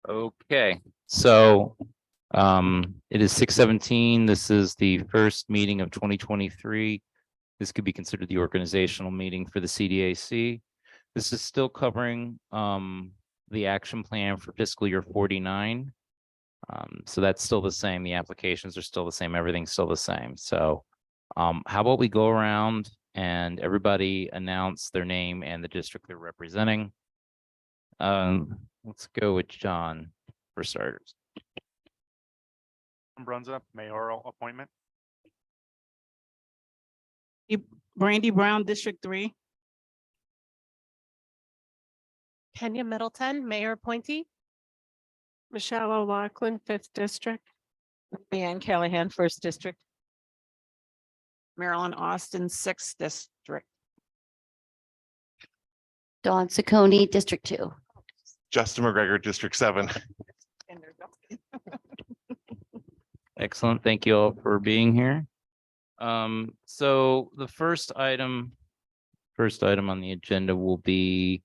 Okay, so it is 6:17. This is the first meeting of 2023. This could be considered the organizational meeting for the CDAC. This is still covering the action plan for fiscal year 49. So that's still the same. The applications are still the same. Everything's still the same. So how about we go around and everybody announce their name and the district they're representing. Let's go with John for starters. Brunza, mayoral appointment. Brandy Brown, District 3. Kenya Middleton, mayor appointee. Michelle O'Loughlin, 5th District. Leanne Callahan, 1st District. Marilyn Austin, 6th District. Dawn Ciccone, District 2. Justin McGregor, District 7. Excellent. Thank you all for being here. So the first item on the agenda will be,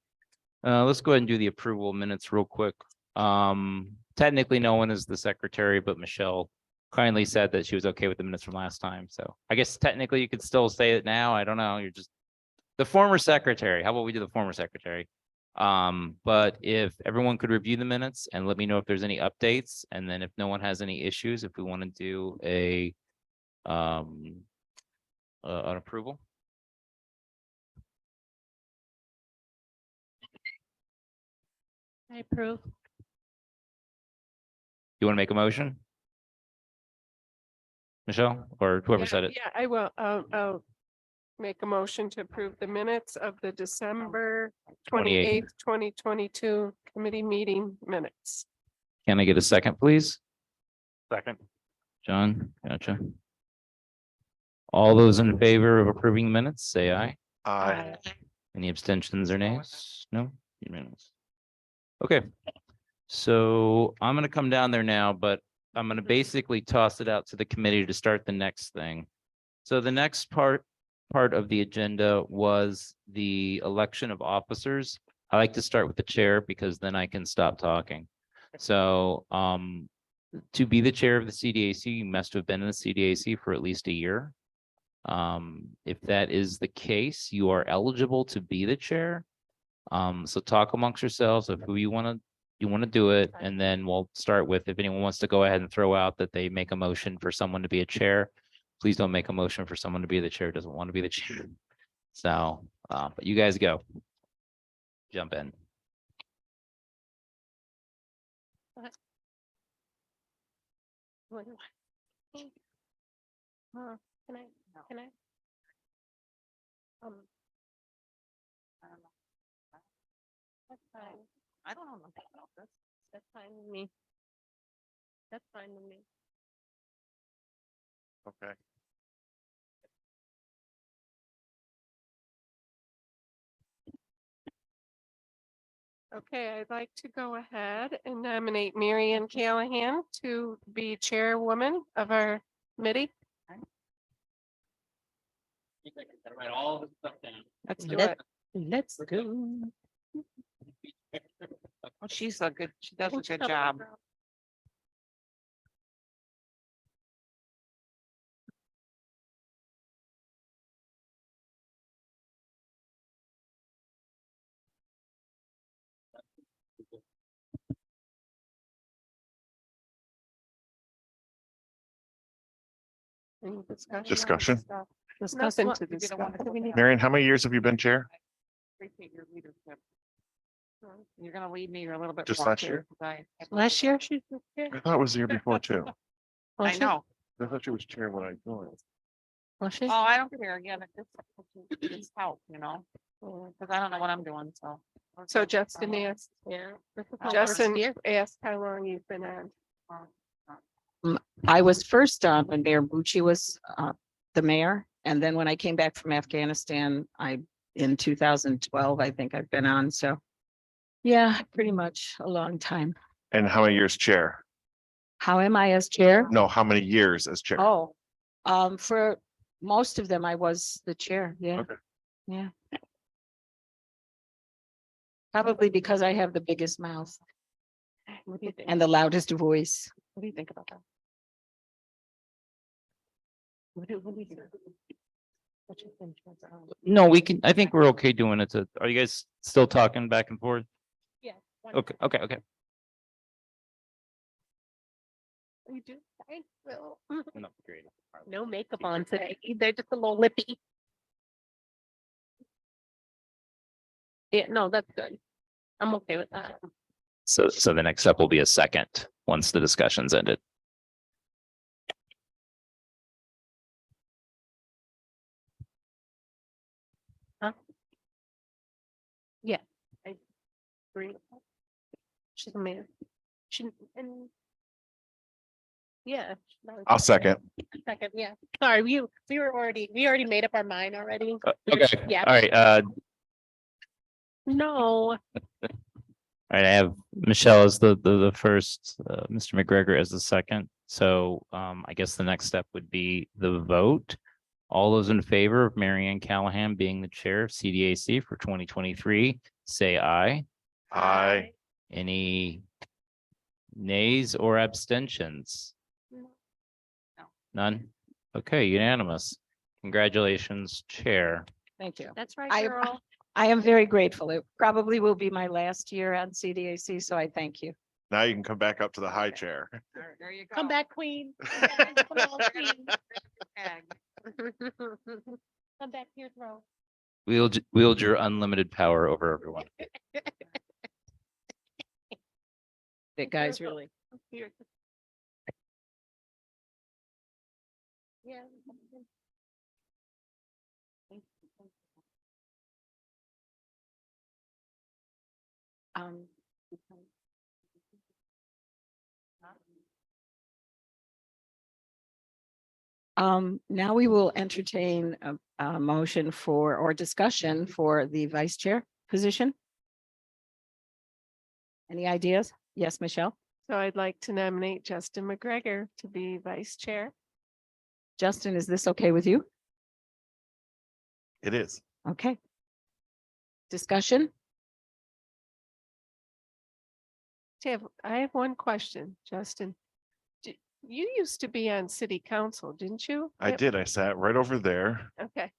let's go ahead and do the approval of minutes real quick. Technically, no one is the secretary, but Michelle kindly said that she was okay with the minutes from last time. So I guess technically you could still say it now. I don't know. You're just the former secretary. How about we do the former secretary? But if everyone could review the minutes and let me know if there's any updates, and then if no one has any issues, if we want to do an approval. I approve. You want to make a motion? Michelle, or whoever said it? Yeah, I will. I'll make a motion to approve the minutes of the December 28th, 2022 committee meeting minutes. Can I get a second, please? Second. John, gotcha. All those in favor of approving the minutes, say aye. Aye. Any abstentions or nays? No? Unanimous. Okay. So I'm gonna come down there now, but I'm gonna basically toss it out to the committee to start the next thing. So the next part of the agenda was the election of officers. I like to start with the chair because then I can stop talking. So to be the chair of the CDAC, you must have been in the CDAC for at least a year. If that is the case, you are eligible to be the chair. So talk amongst yourselves of who you want to do it, and then we'll start with if anyone wants to go ahead and throw out that they make a motion for someone to be a chair. Please don't make a motion for someone to be the chair, doesn't want to be the chair. So, but you guys go. Jump in. Can I? Can I? I don't know. That's fine. I don't know. That's fine with me. That's fine with me. Okay. Okay, I'd like to go ahead and nominate Mary Ann Callahan to be chairwoman of our committee. Write all this stuff down. Let's do it. Let's go. Oh, she does a good job. Any discussion? Discussion. Discussion to discuss. Marion, how many years have you been chair? Appreciate your leadership. You're gonna lead me a little bit. Just more last too, year? 'cause Last year she was chair. I thought it was the year before too. I know. I thought she was chair when I joined. Was she? Oh, I don't care again. It's help, you know, because I don't know what I'm doing, so. So Justin asked, Justin asked how long you've been on. I was first on when Mayor Bucci was the mayor. And then when I came back from Afghanistan, in 2012, I think I've been on. So yeah, pretty much a long time. And how many years chair? How am I as chair? No, how many years as chair? Oh, for most of them, I was the chair. Yeah. Okay. Yeah. Probably because I have the biggest mouth. What do you think? and the loudest voice. What do you think about that? What do you think? What you think? No, we can, I think we're okay doing it. Are you guys still talking back and forth? Yeah. Okay, okay. You do, I will. No, great. No makeup on today. They're just a little lippy. Yeah, no, that's good. I'm okay with that. So the next step will be a second, once the discussion's ended. Agree with that. She's a man. She, and. Yeah. that was- I'll second. Second, yeah. Sorry, we already made up our mind already. Okay, Yeah. all right, No, all right, I have Michelle as the first, Mr. McGregor as the second. So I guess the next step would be the vote. All those in favor of Mary Ann Callahan being the chair of CDAC for 2023, say aye. Aye. Any nays or abstentions? None? Okay, unanimous. Congratulations, Chair. Thank you. that's right, I- girl. I am very grateful. It probably will be my last year on CDAC, so I thank you. Now you can come back up to the high chair. There you Come back, queen. Come on, queen. Come back here, throw. Wield your unlimited power over everyone. That guy's really. Here. Yeah. Um, now we will entertain a motion for, or discussion for the vice chair position. Any ideas? Yes, Michelle? So I'd like to nominate Justin McGregor to be vice chair. Justin, is this okay with you? It is. Okay. Discussion? I have one question, Justin. You used to be on city council, didn't you? I did. I sat right over there, Okay,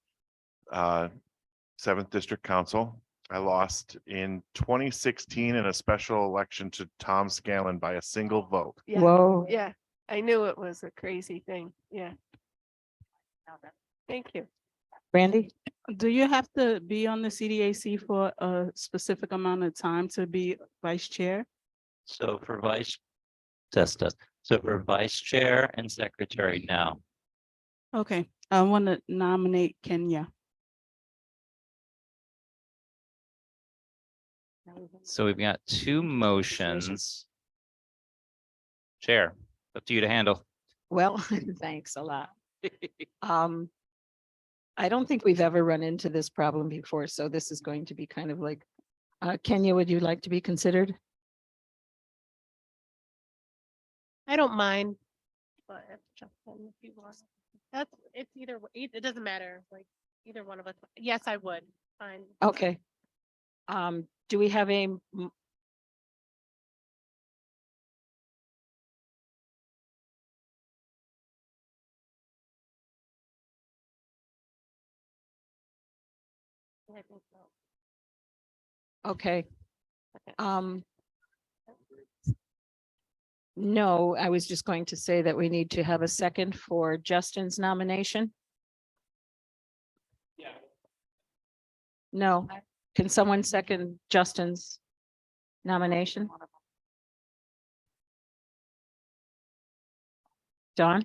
Seventh District Council. I lost in 2016 in a special election to Tom Scanlon by a single vote. yeah, Whoa. yeah. I knew it was a crazy thing. Yeah. Thank you. Randy? Do you have to be on the CDAC for a specific amount of time to be vice chair? So for test. So for vice chair and secretary now. Okay, I want to nominate Kenya. So we've got two motions. Chair, up to you to handle. Well, thanks a lot. I don't think we've ever run into this problem before, so this is going to be kind of like, Kenya, would you like to be considered? I don't mind. But if Justin, if you want, it's either, it doesn't matter, like either one of us. Yes, I would, fine. Okay. Do we have I think so. okay. Okay. No, I was just going to say that we need to have a second for Justin's nomination. Yeah. No, can someone second Justin's nomination? Dawn?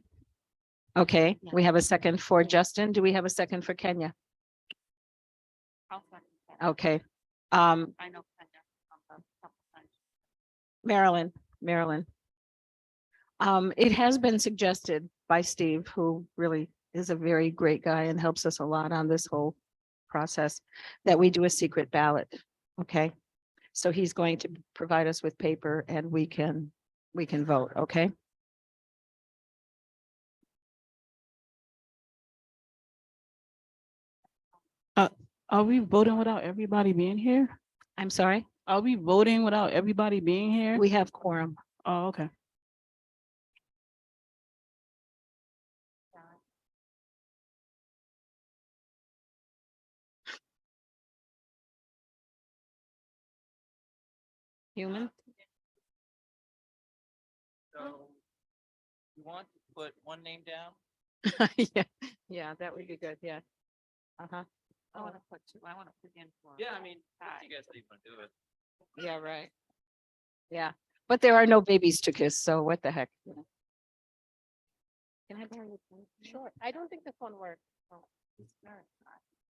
Okay, we have a second for Justin. Do we have a second for Kenya? I'll second that. Okay, I know. Kenya, couple times. Marilyn. It has been suggested by Steve, who really is a very great guy and helps us a lot on this whole process, that we do a secret ballot. Okay, so he's going to provide us with paper and we can vote, okay? Are we voting without everybody being here? I'm sorry? Are we voting without everybody being here? We have quorum. Oh, okay. Human? So you want to put one name down? Yeah, yeah, that would be good, yeah. Uh-huh, I wanna put two, I wanna put in for. Yeah, I mean, Hi. you guys even want to do it. yeah, right. Yeah, but there are no babies to kiss, so what the heck? you know. Can I borrow your pen? Sure, I don't think this one works.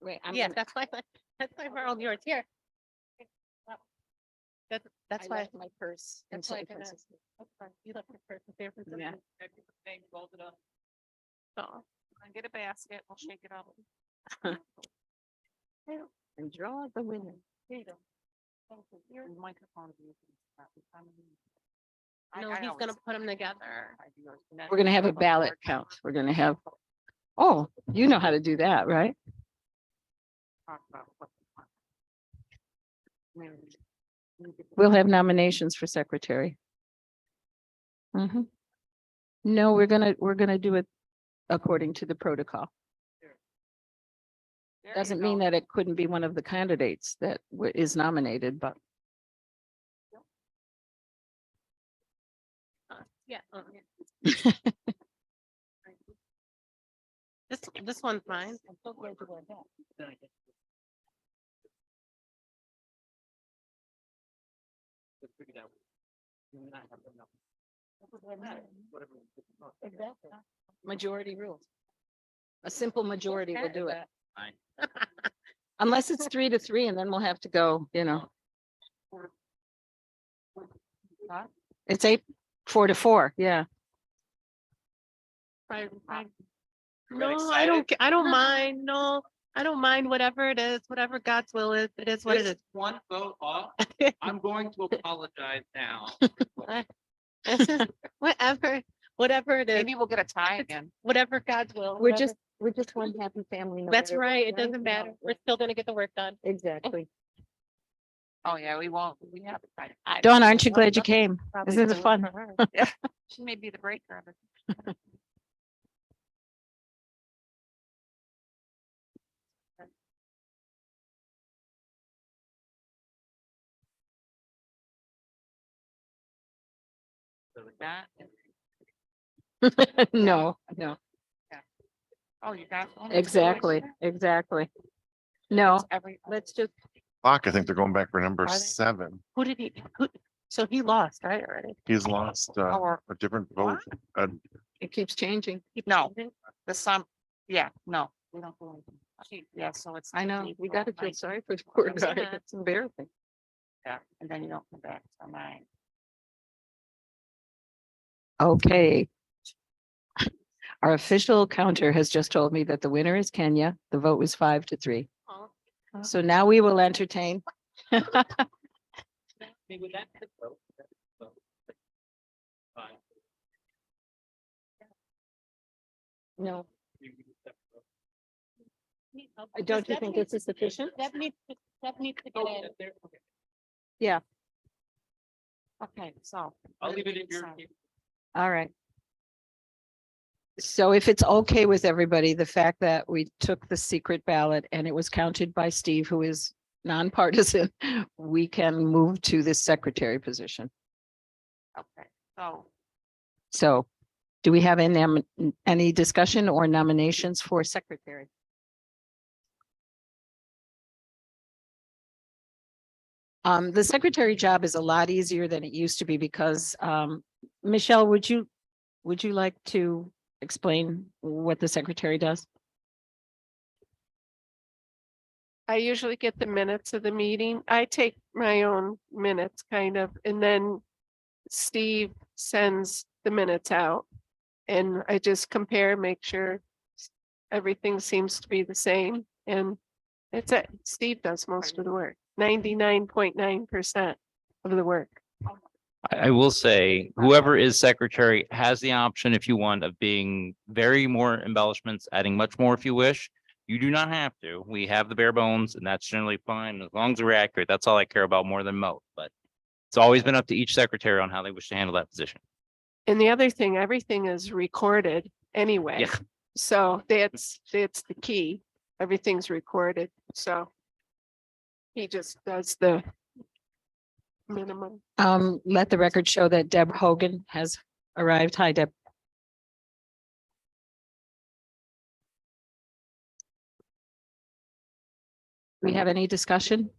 Wait, I'm Yeah, gonna- that's why, that's why I borrowed yours here. That's I why, left my purse. in that's why I San didn't- Francisco. that's fine. You left your person there for some Yeah. reason. Name, fold it up. So, I get a basket, we'll shake it up. And draw the winner. Here you go. Thank you. Your microphone. No, he's gonna put them together. We're gonna have a ballot count. We're gonna have, oh, you know how to do that, right? We'll have nominations for secretary. Mhm. No, we're gonna do it according to the protocol. Doesn't mean that it couldn't be one of the candidates that is nominated, but Yeah. This one's mine. I'm so glad you went that. Exactly. majority rules. A simple majority will do it. Fine. Unless it's 3-3 and then we'll have to go, you know. It's 4-4, yeah. Right, right. You No, guys I don't, excited? I don't mind. No, I don't mind whatever it is, whatever God's will is. It is what it Just one vote off. I'm going to apologize now. is. It's just whatever it is, Maybe we'll get a tie again. whatever God's will. We're whatever- just one happy family. no That's matter what, right. It doesn't matter. No, We're still gonna get the work done. Exactly. Oh, yeah, we won't, we have. a tie. I- Dawn, aren't you glad you That's came? probably This is good fun. for her. Yeah, she may be the breaker of it. That, No, no, oh, you got. one? exactly, exactly. No, Every, let's just, Fuck, I think they're going back for number Are they? 7. Who did he, so he lost, right, already? He's lost Or- a different vote. it keeps changing. no, the sum, yeah, no, we don't do anything. Yeah, so it's. I know, we gotta feel 19, sorry for the poor guy. Yeah. It's embarrassing. Yeah, and then you don't come back to mine. Okay. Our official counter has just told me that the winner is Kenya. The vote was 5-3. Oh. So now we will entertain. With that vote, fine. No, Oh, don't you think this is sufficient? That needs to get Oh, in. there, okay. Yeah, Okay, so. I'll leave it in your. all right. So if it's okay with everybody, the fact that we took the secret ballot and it was counted by Steve, who is nonpartisan, we can move to this secretary position. Okay, so So do we have any discussion or nominations for secretary? The secretary job is a lot easier than it used to be because, Michelle, would you like to explain what the secretary does? I usually get the minutes of the meeting. I take my own minutes kind of, and then Steve sends the minutes out. And I just compare, make sure everything seems to be the same, and Steve does most of the work, 99.9% of the work. I will say, whoever is secretary has the option, if you want, of being very more embellishments, adding much more if you wish. You do not have to. We have the bare bones and that's generally fine. As long as we're accurate, that's all I care about more than most, but it's always been up to each secretary on how they wish to handle that position. And the other thing, everything is recorded anyway. Yeah. So that's the key. Everything's recorded, so. He just does the minimum. Let the record show that Deb Hogan has arrived. Hi, Deb. We have any discussion?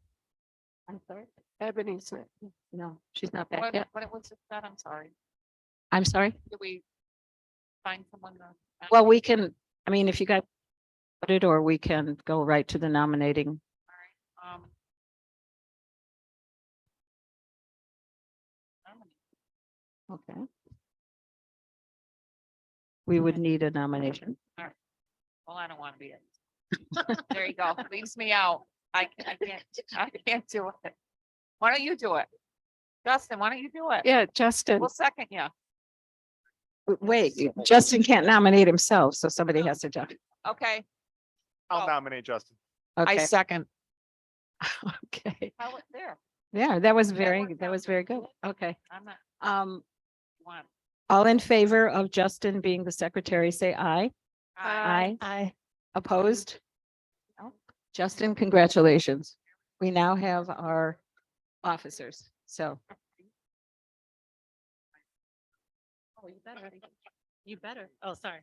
I'm sorry. Ebony's not. No, she's not back What, yet. what it was that? I'm sorry. I'm sorry. Did we find someone? Well, we can, I mean, if you got it, or we can go right to the nominating. Um. Okay. We would need a nomination. Well, I don't want to be it. There you go. Leaves me out. I can't do it. Why don't you do it? Justin, why don't you do it? Yeah, Justin. We'll second you. Wait, Justin can't nominate himself, so somebody has to jump. Okay. I'll Oh. nominate Justin. Okay, second. okay. How it there? Yeah, that was That very, worked that out was very good. Okay. I'm not Um, one. all in favor of Justin being the secretary, say aye. Aye. Aye. Opposed? No. Justin, congratulations. We now have our officers, so. Oh, you better. You better. Oh, sorry.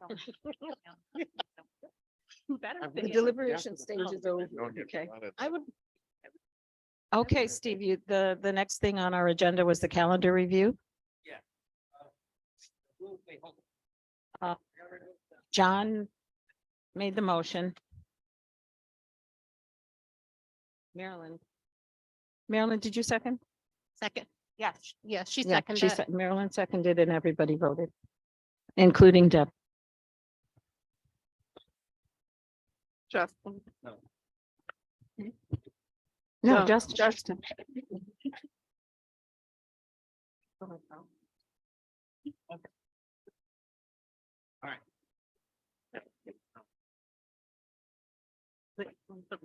You better. The say it. deliberation stage is over. Okay. I would. Okay, Steve, the next thing on our agenda was the calendar review. John made the motion. Marilyn, did you second? Second. Yes. Yeah, she Yeah, seconded. it. Marilyn seconded and everybody voted, including Deb. Justin. No, No, just Justin.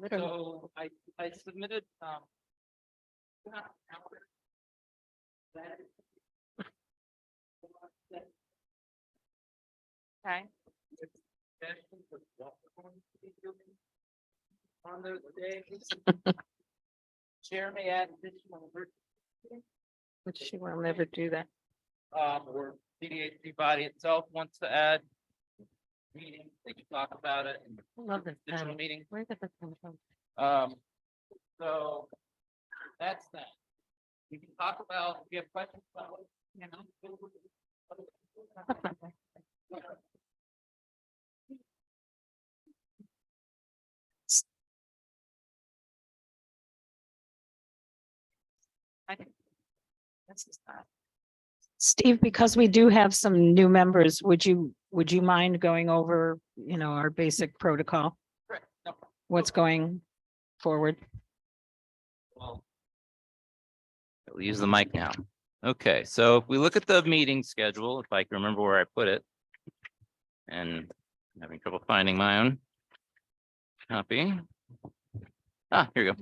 So I submitted, Okay. On those days. Chair may add additional. Which she will never do that. Or CDAC body itself wants to add. Meeting, they can talk about it in Love this. digital meeting. Where did this come from? So that's that. We can talk about, if you have questions about it, you know. I think. This is not. Steve, because we do have some new members, would you mind going over, our basic protocol? Correct. No problem. What's going forward? Well, I'll use the mic now. Okay, so if we look at the meeting schedule, if I can remember where I put it. And I'm having trouble finding my own copy. Here we go.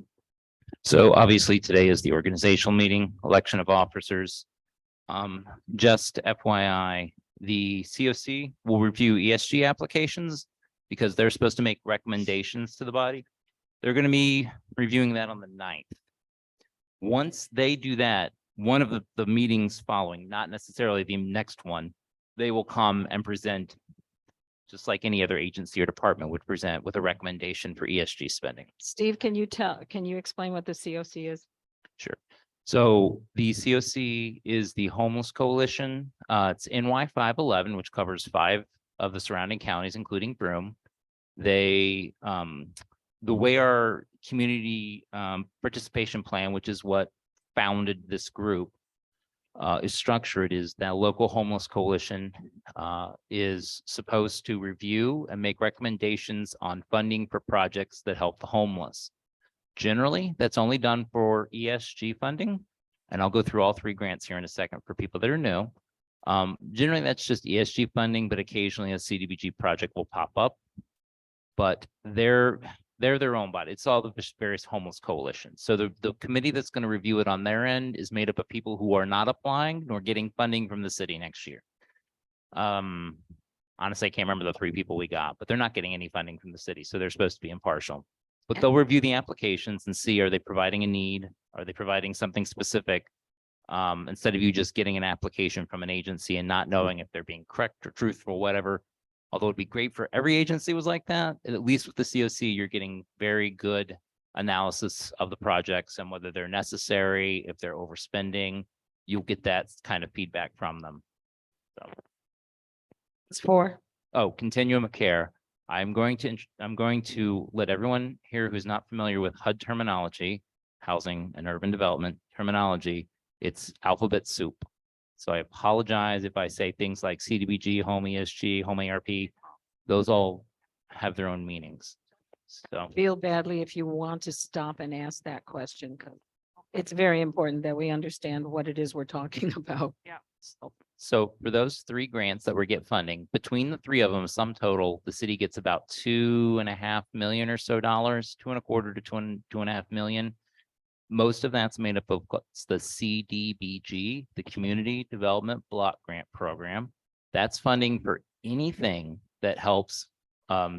So obviously today is the organizational meeting, election of officers. Just FYI, the COC will review ESG applications because they're supposed to make recommendations to the body. They're going to be reviewing that on the 9th. Once they do that, one of the meetings following, not necessarily the next one, they will come and present, just like any other agency or department would present with a recommendation for ESG spending. Steve, can you explain what the COC is? Sure. So the COC is the Homeless Coalition. It's NY 511, which covers 5 of the surrounding counties, including Broome. They, the way our community participation plan, which is what founded this group, is structured, is that local homeless coalition is supposed to review and make recommendations on funding for projects that help the homeless. Generally, that's only done for ESG funding. And I'll go through all 3 grants here in a second for people that are new. Generally, that's just ESG funding, but occasionally a CDBG project will pop up. but they're their own body. It's all the various homeless coalitions. So the committee that's going to review it on their end is made up of people who are not applying nor getting funding from the city next year. Honestly, I can't remember the 3 people we got, but they're not getting any funding from the city, so they're supposed to be impartial. But they'll review the applications and see, are they providing a need? Are they providing something specific? Instead of you just getting an application from an agency and not knowing if they're being correct or truthful, whatever. Although it'd be great for every agency was like that, at least with the COC, you're getting very good analysis of the projects and whether they're necessary, if they're overspending, you'll get that kind of feedback from them. So. It's 4. Oh, continuum of care. I'm going to let everyone here who's not familiar with HUD terminology, housing and urban development terminology. It's alphabet soup. So I apologize if I say things like CDBG, home ESG, home ARP. Those all have their own meanings. So Feel badly if you want to stop and ask that question, because it's very important that we understand what it is we're talking about. So for those 3 grants that we get funding, between the 3 of them, sum total, the city gets about $2.5 million or so dollars, 2.25 to 2.5 million. Most of that's made up of the CDBG, the Community Development Block Grant Program. That's funding for anything that helps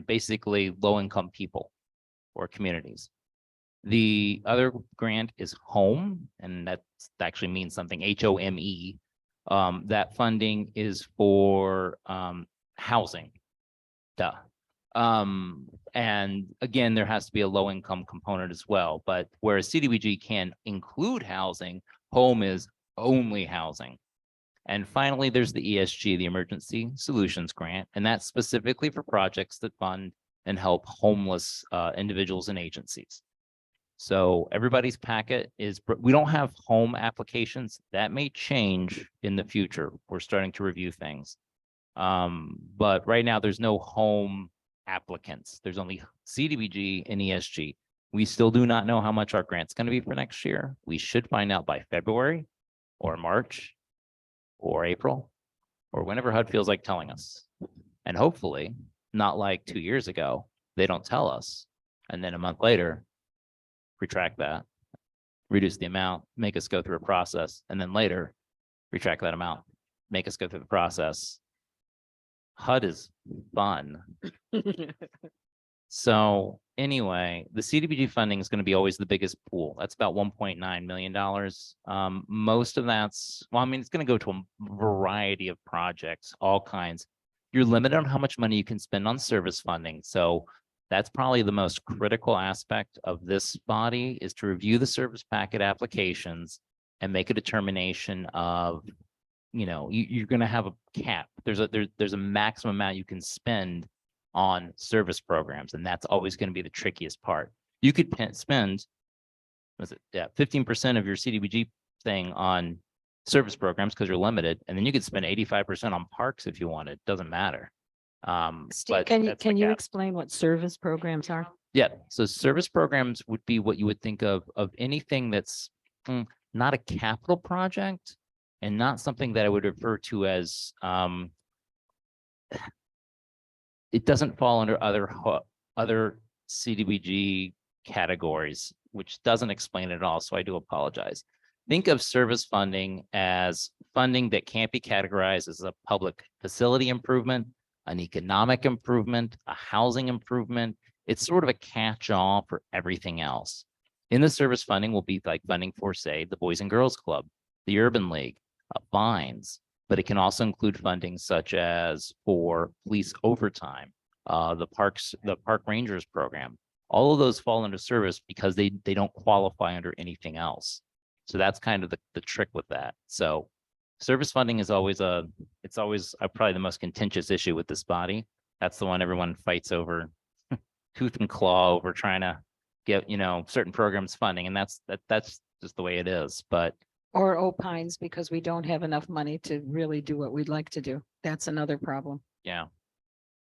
basically low-income people or communities. The other grant is HOME, and that actually means something, HOME. That funding is for housing. Duh. And again, there has to be a low income component as well, but whereas CDBG can include housing, home is only housing. And finally, there's the ESG, the Emergency Solutions Grant, and that's specifically for projects that fund and help homeless individuals and agencies. So everybody's packet is, we don't have home applications. That may change in the future. We're starting to review things. But right now there's no home applicants. There's only CDBG and ESG. We still do not know how much our grant's going to be for next year. We should find out by February or March or April or whenever HUD feels like telling us. And hopefully not like 2 years ago, they don't tell us. And then a month later, retract that, reduce the amount, make us go through a process, and then later retract that amount, make us go through the process. HUD is fun. So anyway, the CDBG funding is going to be always the biggest pool. That's about $1.9 million. Most of that's, well, I mean, it's going to go to a variety of projects, all kinds. You're limited on how much money you can spend on service funding. So that's probably the most critical aspect of this body, is to review the service packet applications and make a determination of, you know, you're going to have a cap. There's a maximum amount you can spend on service programs, and that's always going to be the trickiest part. You could spend, was it, 15% of your CDBG thing on service programs because you're limited, and then you could spend 85% on parks if you wanted. Doesn't matter. Steve, But can you, that's the can you cap. explain what service programs are? Yeah, so service programs would be what you would think of anything that's not a capital project and not something that I would refer to as it doesn't fall under other CDBG categories, which doesn't explain it at all. So I do apologize. Think of service funding as funding that can't be categorized as a public facility improvement, an economic improvement, a housing improvement. It's sort of a catch-all for everything else. In the service funding will be like funding for, say, the Boys and Girls Club, the Urban League, fines, but it can also include funding such as for police overtime, the park rangers program. All of those fall into service because they don't qualify under anything else. So that's kind of the trick with that. So service funding is always probably the most contentious issue with this body. That's the one everyone fights over tooth and claw over trying to get, certain programs funding. And that's just the way it is. But Or opines because we don't have enough money to really do what we'd like to do. That's another problem. yeah.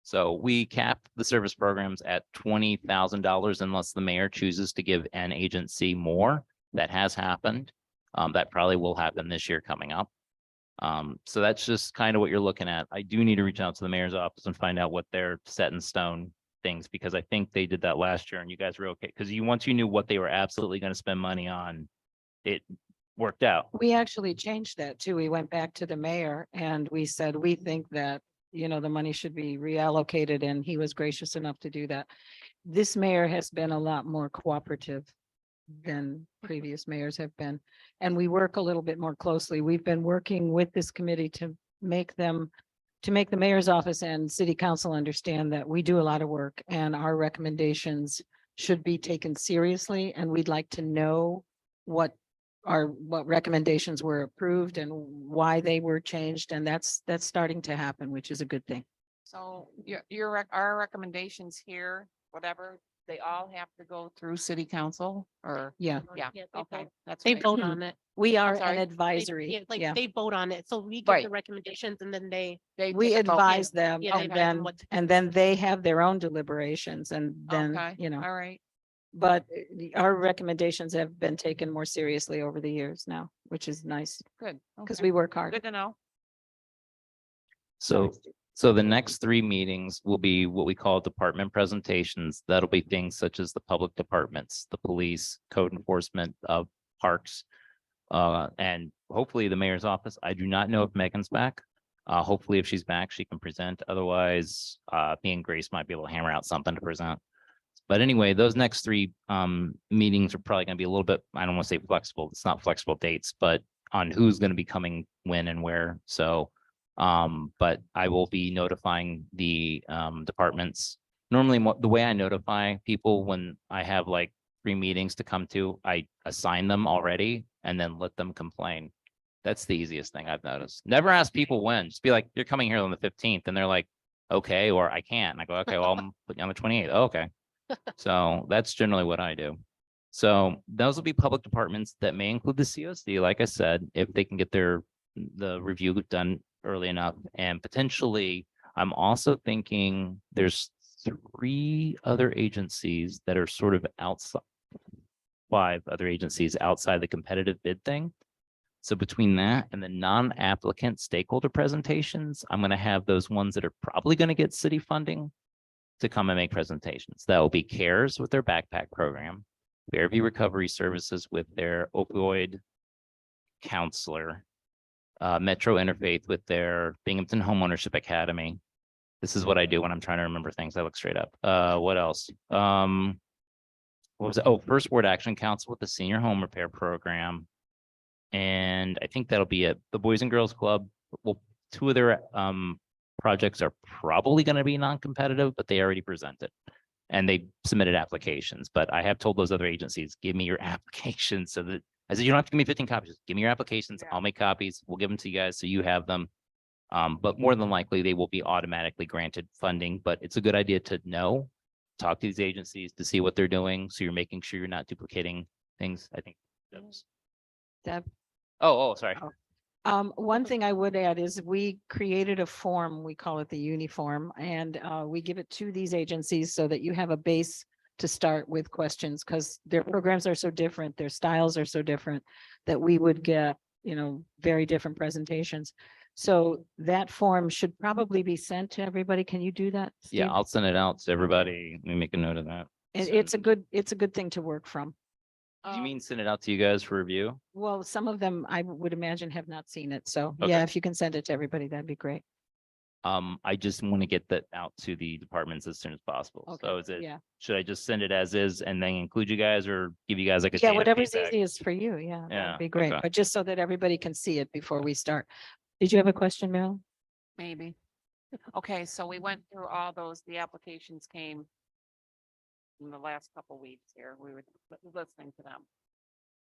So we cap the service programs at $20,000 unless the mayor chooses to give an agency more. That has happened. That probably will happen this year coming up. So that's just kind of what you're looking at. I do need to reach out to the mayor's office and find out what their set in stone things, because I think they did that last year and you guys were okay. Because once you knew what they were absolutely going to spend money on, it worked out. We actually changed that too. We went back to the mayor and we said, we think that, the money should be reallocated, and he was gracious enough to do that. This mayor has been a lot more cooperative than previous mayors have been. And we work a little bit more closely. We've been working with this committee to make the mayor's office and city council understand that we do a lot of work and our recommendations should be taken seriously. And we'd like to know what recommendations were approved and why they were changed. And that's starting to happen, which is a good thing. So our recommendations here, whatever, they all have to go through city council or, Yeah, yeah, Yeah, they okay. vote. That's They great. vote on it. we are sorry? an They- advisory. yeah, Like Yeah. they vote on it. So we give Right. the recommendations and then they, We take a vote. advise them Yeah, they and advise them then, what to and do. then they have their own deliberations and then, Okay, all right. but our recommendations have been taken more seriously over the years now, which is nice Good. because okay. we work hard. Good to know. So the next 3 meetings will be what we call department presentations. That'll be things such as the public departments, the police, code enforcement, parks, and hopefully the mayor's office. I do not know if Megan's back. Hopefully if she's back, she can present. Otherwise, me and Grace might be able to hammer out something to present. But anyway, those next 3 meetings are probably going to be a little bit, I don't want to say flexible. It's not flexible dates, but on who's going to be coming when and where. So but I will be notifying the departments. Normally, the way I notify people when I have like 3 meetings to come to, I assign them already and then let them complain. That's the easiest thing I've noticed. Never ask people when. Just be like, you're coming here on the 15th, and they're like, okay, or I can't. And I go, okay, well, I'm putting you on the 28th. Oh, okay. So that's generally what I do. So those will be public departments that may include the COC, like I said, if they can get the review done early enough. And potentially, I'm also thinking there's 3 other agencies that are sort of outside, 5 other agencies outside the competitive bid thing. So between that and the non-applicant stakeholder presentations, I'm going to have those ones that are probably going to get city funding to come and make presentations. That will be CARES with their backpack program, Fairview Recovery Services with their opioid counselor, Metro Interfaith with their Binghamton Homeownership Academy. This is what I do when I'm trying to remember things. I look straight up. What else? What was it? Oh, First Ward Action Council with the Senior Home Repair Program. And I think that'll be it. The Boys and Girls Club, well, 2 of their projects are probably going to be non-competitive, but they already presented and they submitted applications. But I have told those other agencies, give me your applications so that I said, you don't have to give me 15 copies. Just give me your applications. Yeah. I'll make copies. We'll give them to you guys so you have them. But more than likely, they will be automatically granted funding. But it's a good idea to know, talk to these agencies to see what they're doing. So you're making sure you're not duplicating things. I think. Deb? Oh, sorry. One thing I would add is we created a form, we call it the uniform, and we give it to these agencies so that you have a base to start with questions, because their programs are so different, their styles are so different, that we would get, very different presentations. So that form should probably be sent to everybody. Can you do that? Yeah, Steve? I'll send it out to everybody. Let me make a note of that. It's a good thing to work from. Do you mean send it out to you guys for review? Well, some of them I would imagine have not seen it. So Okay. yeah, if you can send it to everybody, that'd be great. I just want to get that out to the departments as soon as possible. So Okay, is it, yeah. should I just send it as is and then include you guys or give you guys like a? Yeah, date of whatever's feedback? easiest for you. Yeah, Yeah, that'd be great. okay. But just so that everybody can see it before we start. Did you have a question, Meryl? Maybe. Okay, so we went through all those, the applications came in the last couple weeks here. We were listening to them.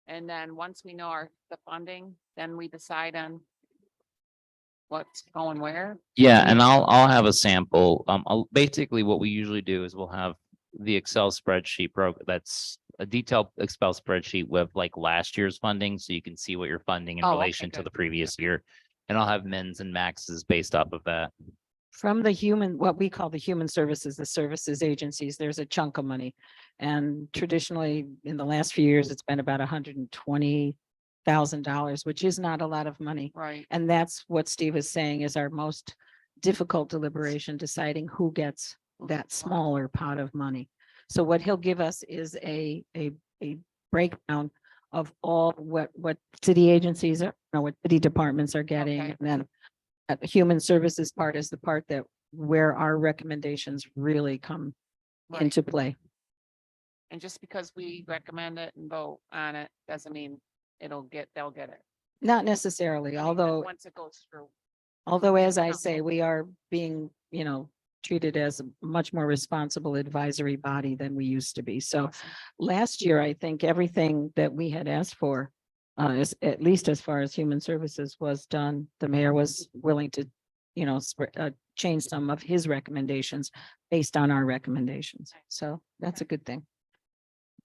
And then once we know the funding, then we decide on what's going where. Yeah, and I'll have a sample. Basically what we usually do is we'll have the Excel spreadsheet that's a detailed Excel spreadsheet with like last year's funding, so you can see what you're funding in Oh, okay, relation to good. the previous year. And I'll have mins and maxes based off of that. From what we call the human services, the services agencies, there's a chunk of money. And traditionally, in the last few years, it's been about $120,000, which is not a lot of money. Right. And that's what Steve is saying is our most difficult deliberation, deciding who gets that smaller pot of money. So what he'll give us is a breakdown of all what city agencies are, what city departments are getting. Okay. And then the human services part is the part that where our recommendations really come Right. into play. And just because we recommend it and vote on it, doesn't mean they'll get it. Not necessarily, I mean, although, once it goes through. as I council. say, we are being, treated as a much more responsible advisory body than we used to be. So Awesome. last year, I think everything that we had asked for, is at least as far as human services was done. The mayor was willing to, change some of his recommendations based on our recommendations. So that's a good thing.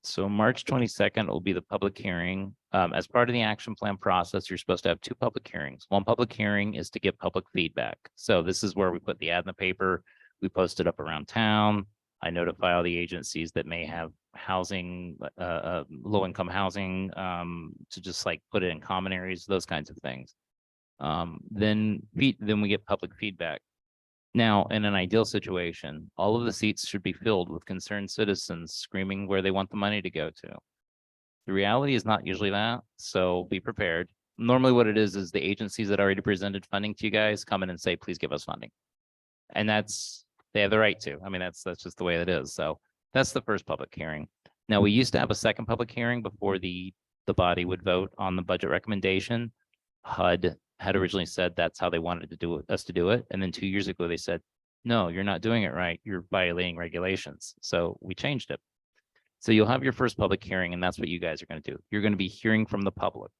So March 22nd will be the public hearing. As part of the action plan process, you're supposed to have two public hearings. One public hearing is to get public feedback. So this is where we put the ad in the paper. We post it up around town. I notify all the agencies that may have housing, low-income housing, to just like put it in common areas, those kinds of things. Then we get public feedback. Now, in an ideal situation, all of the seats should be filled with concerned citizens screaming where they want the money to go to. The reality is not usually that, so be prepared. Normally what it is the agencies that already presented funding to you guys come in and say, please give us funding. And they have the right to. I mean, that's just the way it is. So that's the first public hearing. Now, we used to have a second public hearing before the body would vote on the budget recommendation. HUD had originally said that's how they wanted to do us to do it. And then 2 years ago, they said, no, you're not doing it right. You're violating regulations. So we changed it. So you'll have your first public hearing, and that's what you guys are going to do. You're going to be hearing from the public.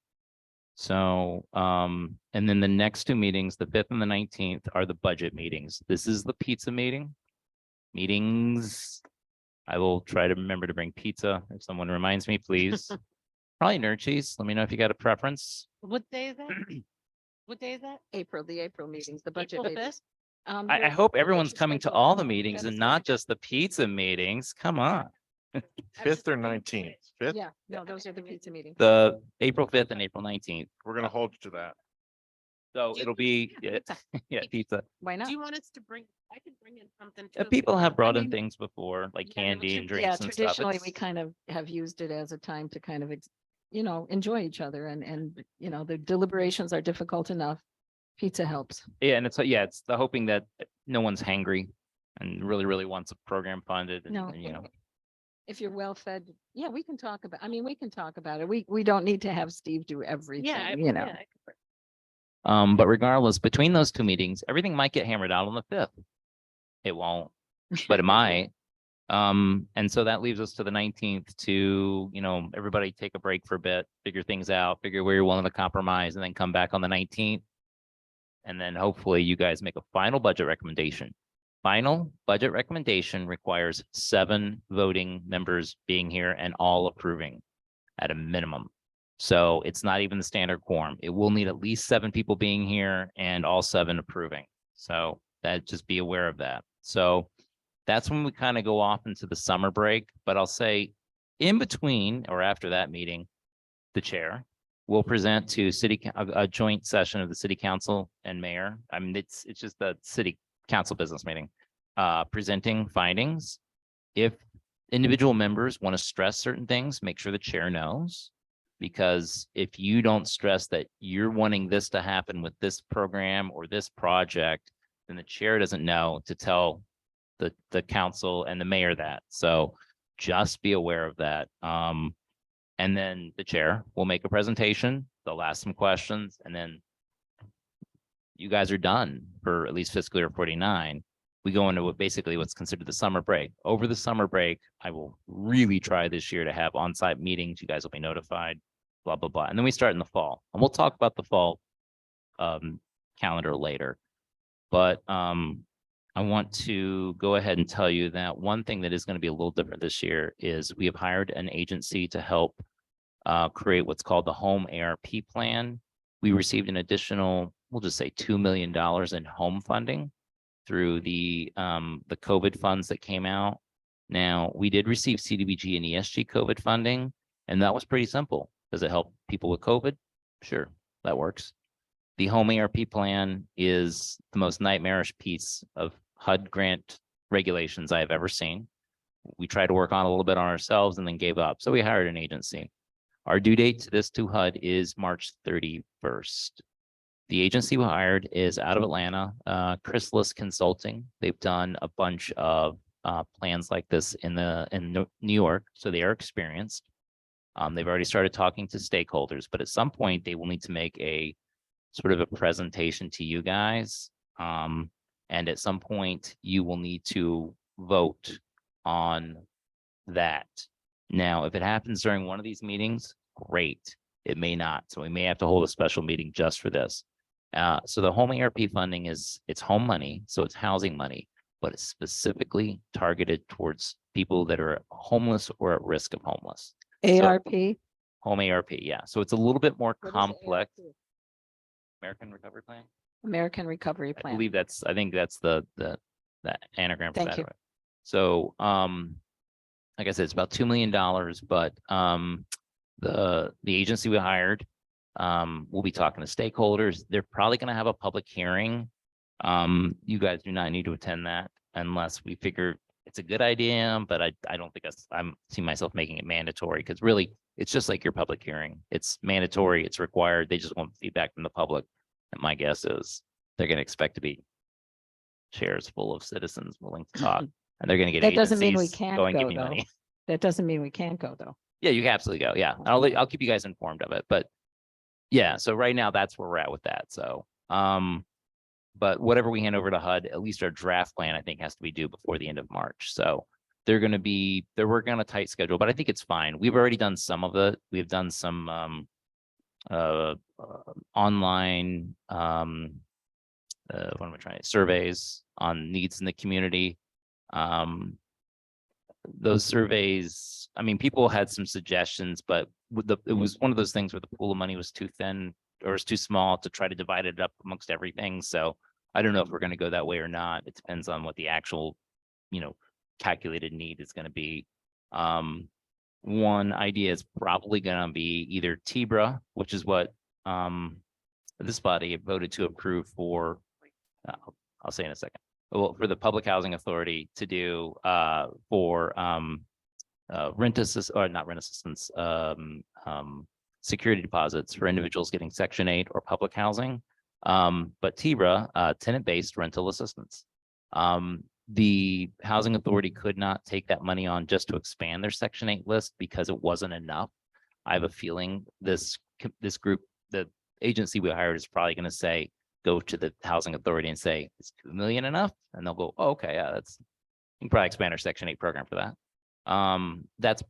So, and then the next two meetings, the 5th and the 19th, are the budget meetings. This is the pizza meetings. I will try to remember to bring pizza if someone reminds me, please. Probably nerd cheese. Let me know if you got a preference. What day is that? What day is that? The April meetings, the budget. April meetings. 5th? I hope everyone's budget coming to schedule. all the meetings Yeah, and it's not like- just the pizza meetings. Come on. 5th or 19th? 5th? Yeah, no, those are the pizza meetings. The April 5th and April 19th. We're gonna hold you to that. So Do you- it'll be, yeah, yeah, pizza. Why not? Do you want us to bring, I could bring in something too. People have brought in mean, things before, like yeah, no, candy and Yeah, drinks and stuff. traditionally, we It's- kind of have used it as a time to kind of, enjoy each other and, the deliberations are difficult enough. Pizza helps. Yeah, and it's the hoping that no one's hangry and really wants a program funded. No. And, If you're well fed, yeah, we can talk about, we can talk about it. We don't need to have Steve do everything, Yeah. I could bring- But regardless, between those two meetings, everything might get hammered out on the 5th. It won't, but it might. And so that leaves us to the 19th to, everybody take a break for a bit, figure things out, figure where you're willing to compromise, and then come back on the 19th. And then hopefully you guys make a final budget recommendation. Final budget recommendation requires 7 voting members being here and all approving at a minimum. So it's not even the standard quorum. It will need at least 7 people being here and all 7 approving. So just be aware of that. So that's when we kind of go off into the summer break, but I'll say in between or after that meeting, the chair will present to a joint session of the city council and mayor. I mean, it's just the city council business meeting, presenting findings. If individual members want to stress certain things, make sure the chair knows. Because if you don't stress that you're wanting this to happen with this program or this project, then the chair doesn't know to tell the council and the mayor that. So just be aware of that. And then the chair will make a presentation. They'll ask some questions, and then you guys are done for at least fiscal year 49. We go into basically what's considered the summer break. Over the summer break, I will really try this year to have on-site meetings. You guys will be notified, blah, blah, blah. And then we start in the fall, and we'll talk about the fall calendar later. But I want to go ahead and tell you that one thing that is going to be a little different this year is we have hired an agency to help create what's called the home ARP plan. We received an additional, we'll just say $2 million in home funding through the COVID funds that came out. Now, we did receive CDBG and ESG COVID funding, and that was pretty simple. Does it help people with COVID? Sure, that works. The home ARP plan is the most nightmarish piece of HUD grant regulations I have ever seen. We tried to work on a little bit on ourselves and then gave up. So we hired an agency. Our due date to this to HUD is March 31st. The agency we hired is out of Atlanta, Chrysalis Consulting. They've done a bunch of plans like this in New York, so they are experienced. They've already started talking to stakeholders, but at some point they will need to make a sort of a presentation to you guys. And at some point you will need to vote on that. Now, if it happens during one of these meetings, great. It may not. So we may have to hold a special meeting just for this. So the home ARP funding it's home money, so it's housing money, but it's specifically targeted towards people that are homeless or at risk of homeless. So- ARP. Home ARP, yeah. So it's a little bit more What is complex. ARP? American Recovery Plan. American Recovery I Plan. believe I think that's the anagram for Thank that. you. right? So, like I said, it's about $2 million, but, the agency we hired, we'll be talking to stakeholders. They're probably going to have a public hearing. You guys do not need to attend that unless we figure it's a good idea, but I don't think I'm seeing myself making it mandatory because really it's just like your public hearing. It's mandatory, it's required. They just want feedback from the public. And my guess is they're going to expect to be chairs full of citizens willing to talk. And they're going to get That doesn't mean we agencies can't going, give go me though. money. That doesn't mean we can't go though. Yeah, you can absolutely go. Yeah. I'll keep you guys informed of it, but yeah, so right now that's where we're at with that. So, but whatever we hand over to HUD, at least our draft plan, I think has to be due before the end of March. So they're working on a tight schedule, but I think it's fine. We've already done some of it. We've done some, online, what am I trying? Surveys on needs in the community. Those surveys, I mean, people had some suggestions, but it was one of those things where the pool of money was too thin or was too small to try to divide it up amongst everything. So I don't know if we're going to go that way or not. It depends on what the actual, calculated need is going to be. One idea is probably going to be either TBRA, which is what this body voted to approve for. I'll say in a second. Well, for the Public Housing Authority to do for rent assist or not rent assistance, security deposits for individuals getting Section 8 or public housing. But TBRA, tenant-based rental assistance. The Housing Authority could not take that money on just to expand their Section 8 list because it wasn't enough. I have a feeling this group, the agency we hired, is probably going to say, go to the Housing Authority and say, is 2 million enough? And they'll go, oh, okay, yeah, you can probably expand our Section 8 program for that. That's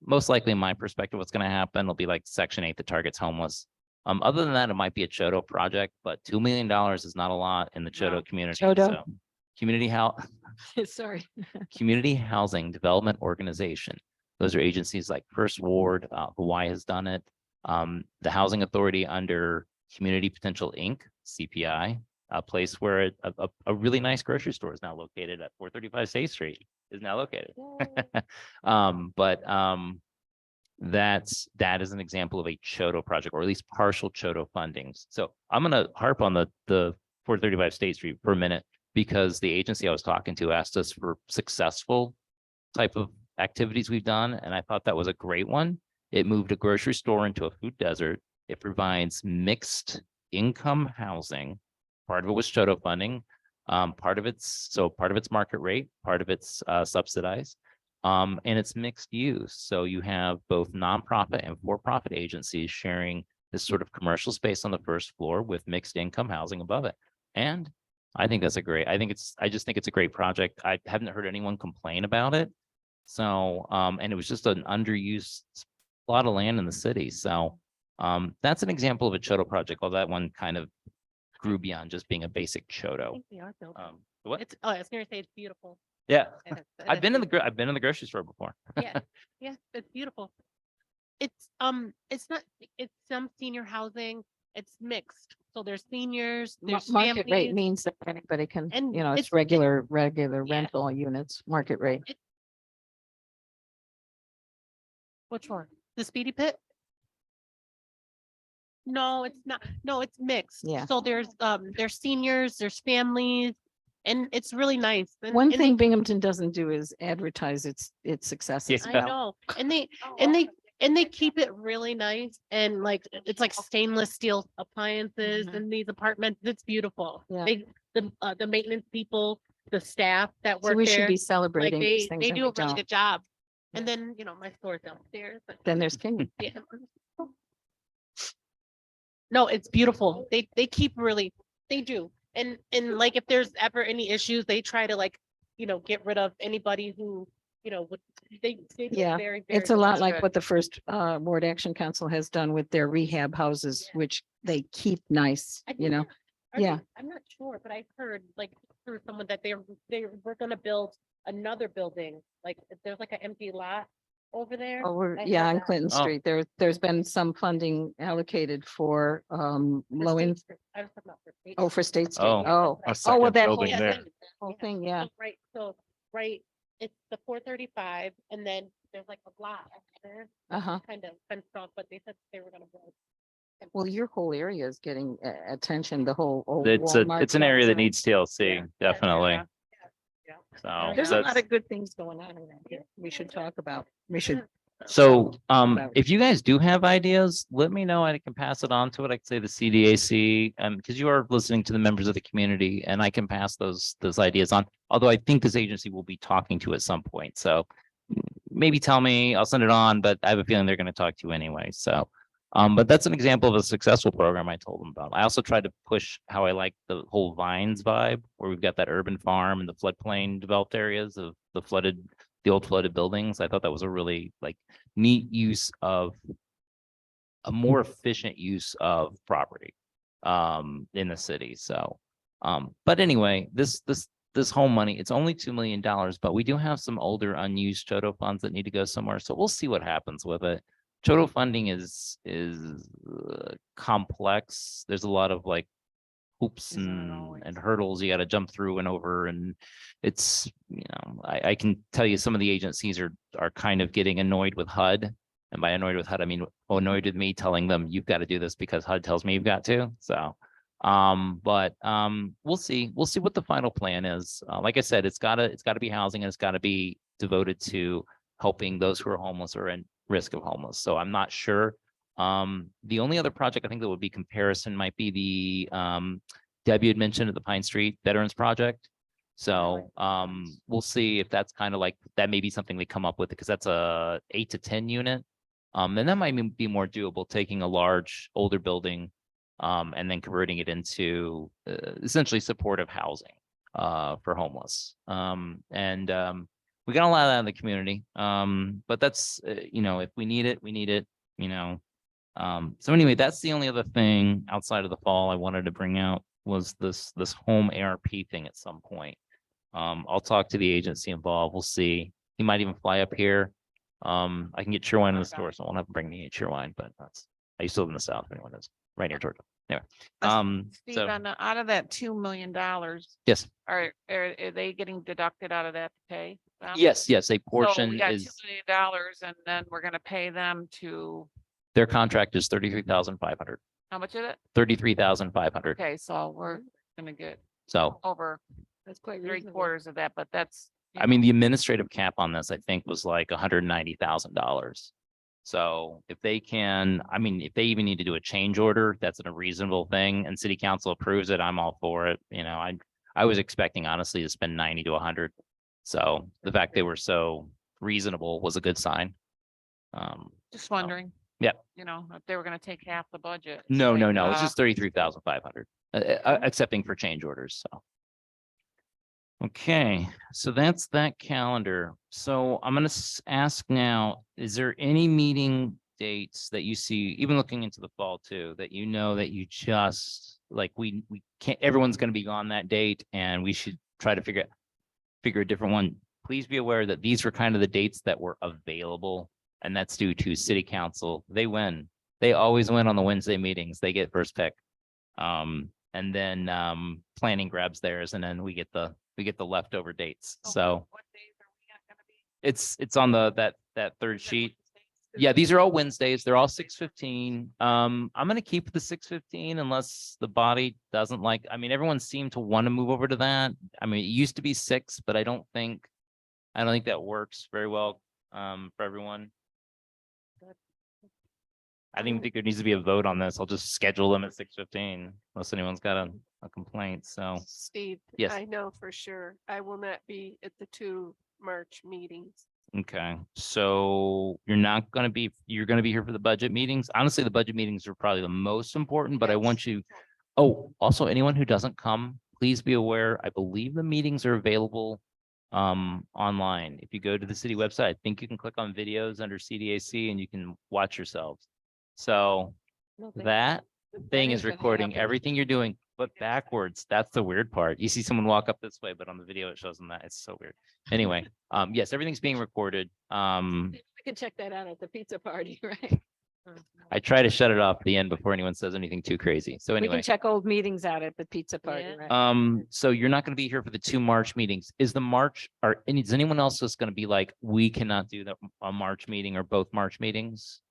most likely my perspective. What's going to happen? It'll be like Section 8 that targets homeless. Other than that, it might be a Chodo project, but $2 million is not a lot in the Chodo No. community. Chodo. So, Sorry. Community Housing Development Organization. Those are agencies like First Ward, Hawaii has done it. The Housing Authority under Community Potential Inc., CPI, a place where a really nice grocery store is now located at 435 State Street is now located. That is an example of a Chodo project, or at least partial Chodo fundings. So I'm going to harp on the 435 State Street for a minute, because the agency I was talking to asked us for successful type of activities we've done, and I thought that was a great one. It moved a grocery store into a food desert. It provides mixed income housing. Part of it was Chodo funding. Part of it's market rate, part of it's subsidized. And it's mixed use. So you have both nonprofit and for-profit agencies sharing this sort of commercial space on the first floor with mixed income housing above it. And I think that's I just think it's a great project. I haven't heard anyone complain about it. So, and it was just an underused plot of land in the city. So, that's an example of a Chodo project. Although that one kind of grew beyond just being a basic I Chodo. think they are building. What? I was gonna say it's beautiful. Yeah, It is- it I've is been in the beautiful. I've been in the grocery store before. Yeah, yeah, it's beautiful. It's not, it's some senior housing, it's mixed. So there's seniors, there's Market rate families. means that anybody can, And it's it's- regular Yeah. rental units, market rate. Which one? The Speedy Pit? No, it's not. No, it's mixed. Yeah. So there's seniors, there's families, and it's really nice. One and they- thing Binghamton doesn't do is advertise its successes. I Yeah. know, and they keep it really nice, and like, it's like stainless steel appliances Mhm. in these apartments. It's beautiful. Yeah. The maintenance people, the staff that So work we should there, be like celebrating these they, things. they and do we a really don't. good job. And then, my store's downstairs, but Then there's King. yeah. No, it's beautiful. They keep really, they do. And like, if there's ever any issues, they try to like, get rid of anybody who, would, they do Yeah, very, very. It's a good lot job. like good. what the first Ward Action Council has done with their rehab houses, which they keep nice, I you think know? Are Yeah. I'm not sure, but I've heard like through someone that they were gonna build another building, like there's like an empty lot over there. Over, I yeah, heard on that. Clinton Oh. Street, there's been some funding allocated for For low in, State Street. I was talking about for State oh, Street. for State Street. Oh. Oh, A oh, well, second that whole, building Yeah, there. that- whole yeah. thing, yeah. Right, it's the 435, and then there's like a block there, Uh-huh. kind of fenced off, but they said they were gonna build. Well, your whole area is getting attention, the whole old It's Walmart it's an area that Plaza. needs TLC, definitely. Yeah. So There's a lot that's, of good things going on around here. We should talk about, we should. so, about it. if you guys do have ideas, let me know. I can pass it on to it. I can say the CDAC, because you are listening to the members of the community and I can pass those ideas on. Although I think this agency will be talking to at some point. So maybe tell me, I'll send it on, but I have a feeling they're going to talk to you anyway. So, but that's an example of a successful program I told them about. I also tried to push how I like the whole Vines vibe, where we've got that urban farm and the floodplain developed areas of the old flooded buildings. I thought that was a really like neat use of a more efficient use of property in the city. So, but anyway, this home money, it's only $2 million, but we do have some older unused Toto funds that need to go somewhere. So we'll see what happens with it. Toto funding is complex. There's a lot of like hoops Isn't it and always? hurdles you got to jump through and over. And it's, I can tell you some of the agencies are kind of getting annoyed with HUD. And by annoyed with HUD, I mean annoyed with me telling them you've got to do this because HUD tells me you've got to. So, but we'll see what the final plan is. Like I said, it's gotta be housing and it's gotta be devoted to helping those who are homeless or in risk of homeless. So I'm not sure. The only other project I think that would be comparison might be the Debbie had mentioned at the Pine Street Veterans Project. So we'll see if that's kind of like, that may be something they come up with because that's a 8 to 10 unit. And that might be more doable, taking a large older building and then converting it into essentially supportive housing for homeless. We got a lot of that in the community. But that's, if we need it, we need it, So anyway, that's the only other thing outside of the fall I wanted to bring out was this home ARP thing at some point. I'll talk to the agency involved. We'll see. He might even fly up here. I can get Cheerwine in the store, so I won't have to bring me Cheerwine, but I used to live in the South, if anyone knows, right near Georgia. Anyway, Steve, so out of that $2 million, yes, are they getting deducted out of that to pay? them? yes, a So we portion got $2 is, million and then we're gonna pay them to, their contract is 33,500, how much is it? 33,500. Okay, so we're gonna get So, over That's quite 3/4 of that, but that's. you I mean, know, the administrative cap on this, I think, was like $190,000. So if they can, I mean, if they even need to do a change order, that's a reasonable thing and city council approves it, I'm all for it. I was expecting honestly to spend 90 to 100. So the fact they were so reasonable was a good sign. Just wondering. yeah. If they were gonna take half the budget. No, like, it's just 33,500, accepting for change orders, so. Okay, so that's that calendar. So I'm gonna ask now, is there any meeting dates that you see, even looking into the fall too, that that you just, like, we can't, everyone's gonna be gone that date and we should try to figure a different one. Please be aware that these were kind of the dates that were available, and that's due to city council. They win. They always win on the Wednesday meetings. They get first pick. And then planning grabs theirs, and then we get the leftover dates. So What days are we gonna be? it's on that third sheet. Yeah, these are all Wednesdays. They're all 6:15. I'm gonna keep the 6:15 unless the body doesn't like, I mean, everyone seemed to want to move over to that. I mean, it used to be 6, but I don't think that works very well for everyone. I don't even think there needs to be a vote on this. I'll just schedule them at 6:15 unless anyone's got a complaint. So, Steve, yes. I know for sure I will not be at the 2 March meetings. okay. So you're gonna be here for the budget meetings. Honestly, the budget meetings are probably the most important, but I want you, oh, also anyone who doesn't come, please be aware, I believe the meetings are available online. If you go to the city website, I think you can click on videos under CDAC and you can watch yourselves. So that thing is recording everything you're doing, but backwards. That's the weird part. You see someone walk up this way, but on the video, it shows them that. It's so weird. Anyway, yes, everything's being recorded. We can check that out at the pizza party, right? I try to shut it off at the end before anyone says anything too crazy. So We anyway. can check old meetings out at the pizza party, Yeah. right? So you're not gonna be here for the 2 March meetings. Is anyone else just gonna be like, we cannot do a March meeting or both March meetings?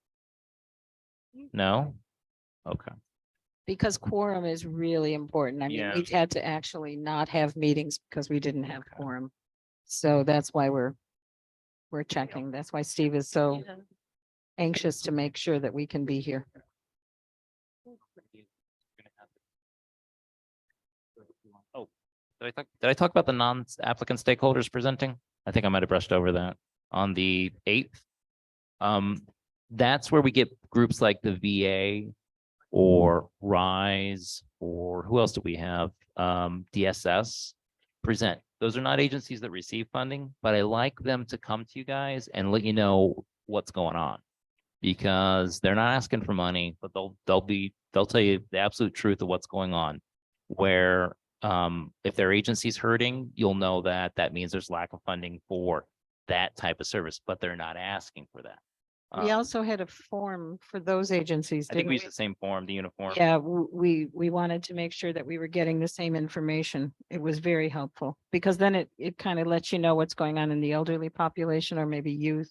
No? Okay. Because quorum is really important. I mean, Yeah. we've had to actually not have meetings because we didn't have quorum. So that's why we're checking. That's why Steve is so Yeah. anxious to make sure that we can be here. Oh, did I talk about the non-applicant stakeholders presenting? I think I might have brushed over that on the 8th. That's where we get groups like the VA or RISE, or who else do we have? DSS present. Those are not agencies that receive funding, but I like them to come to you guys and let you know what's going on. Because they're not asking for money, but they'll tell you the absolute truth of what's going on. Where if their agency's hurting, you'll know that means there's lack of funding for that type of service, but they're not asking for that. We also had a form for those agencies, I think didn't we we? used the same form, the uniform. Yeah, we wanted to make sure that we were getting the same information. It was very helpful because then it kind of lets you know what's going on in the elderly population or maybe youth,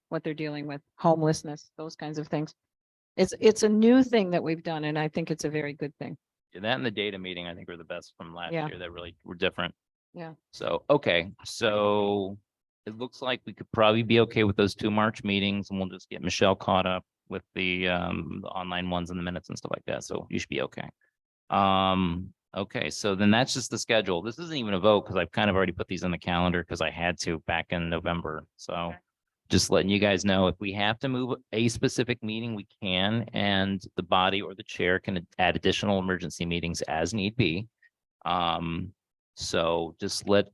what they're dealing with, homelessness, those kinds of things. It's a new thing that we've done and I think it's a very good thing. Yeah, that and the data meeting, I think were the best from last Yeah. year that really were different. Yeah. So, okay, so it looks like we could probably be okay with those 2 March meetings and we'll just get Michelle caught up with the online ones and the minutes and stuff like that. So you should be okay. Okay, so then that's just the schedule. This isn't even a vote because I've kind of already put these in the calendar because I had to back in November. So just letting you guys know, if we have to move a specific meeting, we can, and the body or the chair can add additional emergency meetings as need be. So just let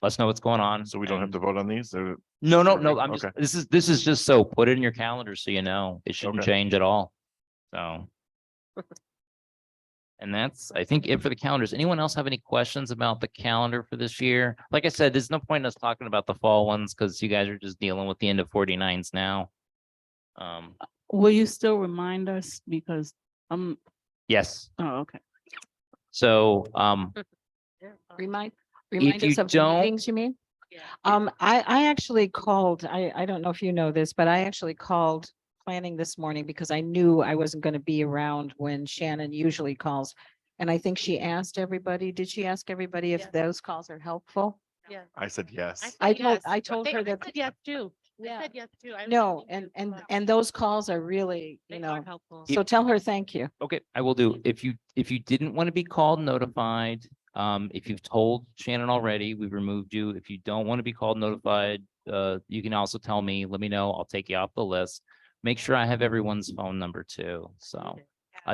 us know what's going on. So we don't have and- to vote on these? No, no, Okay, no, I'm just, okay. this is just so put it in your calendar so you know, it shouldn't Okay. change at all. So. And that's, I think, it for the calendars. Anyone else have any questions about the calendar for this year? Like I said, there's no point in us talking about the fall ones because you guys are just dealing with the end of 49s now. Will you still remind us? Because, Yes, oh, okay. so, Remind you us of the don't- meetings, you mean? Yeah. I actually called, I don't know if you know this, but I actually called planning this morning because I knew I wasn't going to be around when Shannon usually calls. And I think she asked everybody, did she ask everybody if Yeah. those calls are helpful? Yeah. I said yes. I said yes. told her that- I said yes too. I Yeah. said yes too. I No, really and do. those calls are really, They are helpful. so tell her thank you. okay, I will do. If you didn't want to be called notified, if you've told Shannon already, we removed you. If you don't want to be called notified, you can also tell me, let me know. I'll take you off the list. Make sure I have everyone's phone number too. So,